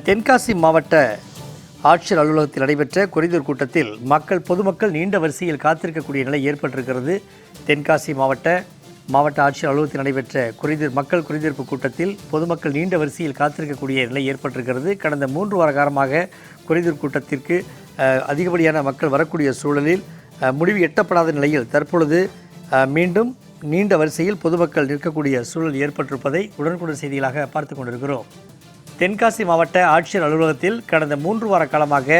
தென்காசி மாவட்ட ஆட்சியர் அலுவலகத்தில் நடைபெற்ற குறைதீர் கூட்டத்தில் பொதுமக்கள் நீண்ட வரிசையில் காத்திருக்கக்கூடிய நிலை ஏற்பட்டிருக்கிறது. தென்காசி மாவட்ட ஆட்சியர் அலுவலகத்தில் நடைபெற்ற மக்கள் குறைதீர்ப்பு கூட்டத்தில் பொதுமக்கள் நீண்ட வரிசையில் காத்திருக்கக்கூடிய நிலை ஏற்பட்டிருக்கிறது. கடந்த 3 வார காலமாக குறைதீர் கூட்டத்திற்கு அதிகப்படியான மக்கள் வரக்கூடிய சூழலில் முடிவு எட்டப்படாத நிலையில் தற்பொழுது மீண்டும் நீண்ட வரிசையில் பொதுமக்கள் நிற்கக்கூடிய சூழல் ஏற்பட்டிருப்பதை உடனுக்குடன் செய்திகளாக பார்த்து கொண்டிருக்கிறோம். தென்காசி மாவட்ட ஆட்சியர் அலுவலகத்தில் கடந்த 3 வார காலமாக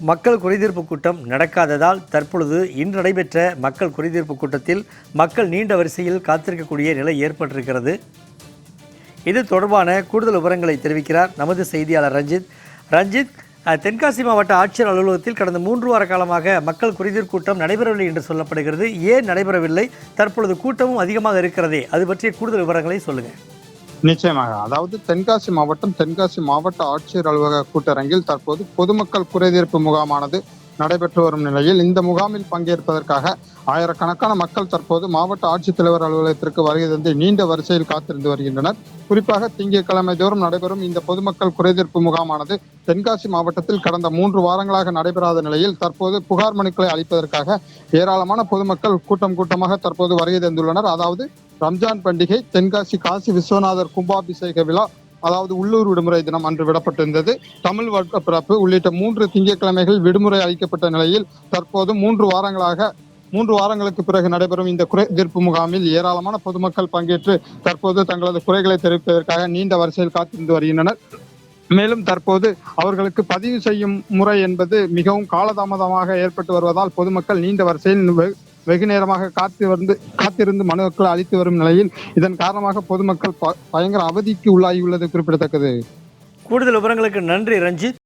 மக்கள் குறைதீர்ப்பு கூட்டம் நடக்காததால் தற்பொழுது இன்று நடைபெற்ற மக்கள் குறைதீர்ப்பு கூட்டத்தில் மக்கள் நீண்ட வரிசையில் காத்திருக்கக்கூடிய நிலை ஏற்பட்டிருக்கிறது. இது தொடர்பான கூடுதல் விவரங்களை தெரிவிக்கிறார் நமது செய்தியாளர் ரஞ்சித். தென்காசி மாவட்ட ஆட்சியர் அலுவலகத்தில் கடந்த 3 வார காலமாக மக்கள் குறைதீர் கூட்டம் நடைபெறவில்லை என்று சொல்லப்படுகிறது. ஏன் நடைபெறவில்லை? தற்பொழுது கூட்டமும் அதிகமாக இருக்கிறதே, அது பற்றிய கூடுதல் விவரங்களை சொல்லுங்கள். நிச்சயமாக. அதாவது தென்காசி மாவட்ட ஆட்சியர் அலுவலக கூட்டரங்கில் தற்போது பொதுமக்கள் குறைதீர்ப்பு முகாமானது நடைபெற்று வரும் நிலையில் இந்த முகாமில் பங்கேற்பதற்காக ஆயிரக்கணக்கான மக்கள் தற்போது மாவட்ட ஆட்சித்தலைவர் அலுவலகத்திற்கு வருகை தந்து நீண்ட வரிசையில் காத்திருந்து வருகின்றனர். குறிப்பாக திங்கட்கிழமை தோறும் நடைபெறும் இந்த பொதுமக்கள் குறைதீர்ப்பு முகாமானது தென்காசி மாவட்டத்தில் கடந்த 3 வாரங்களாக நடைபெறாத நிலையில் தற்போது புகார் மனுக்களை அளிப்பதற்காக ஏராளமான பொதுமக்கள் கூட்டமாக தற்போது வருகை தந்துள்ளனர். அதாவது ரம்ஜான் பண்டிகை, தென்காசி காசி விஸ்வநாதர் கும்பாபிஷேக விழா, அதாவது உள்ளூர் விடுமுறை தினம் அன்று விடப்பட்டிருந்தது. தமிழ் வருட பிறப்பு உள்ளிட்ட 3 திங்கட்கிழமைகள் விடுமுறை அளிக்கப்பட்ட நிலையில் தற்போது 3 வாரங்களுக்கு பிறகு நடைபெறும் இந்த குறைதீர்ப்பு முகாமில் ஏராளமான பொதுமக்கள் பங்கேற்று தற்போது தங்களது குறைகளை தெரிவிப்பதற்காக நீண்ட வரிசையில் காத்திருந்து வருகின்றனர். மேலும் தற்போது அவர்களுக்கு பதிவு செய்யும் முறை என்பது மிகவும் காலதாமதமாக ஏற்பட்டு வருவதால் பொதுமக்கள் நீண்ட வரிசையில் வெகு நேரமாக காத்திருந்து மனுக்களை அளித்து வரும் நிலையில் இதன் காரணமாக பொதுமக்கள் பயங்கர அவதிக்கு உள்ளாகியுள்ளது குறிப்பிடத்தக்கது. கூடுதல் விவரங்களுக்கு நன்றி ரஞ்சித்.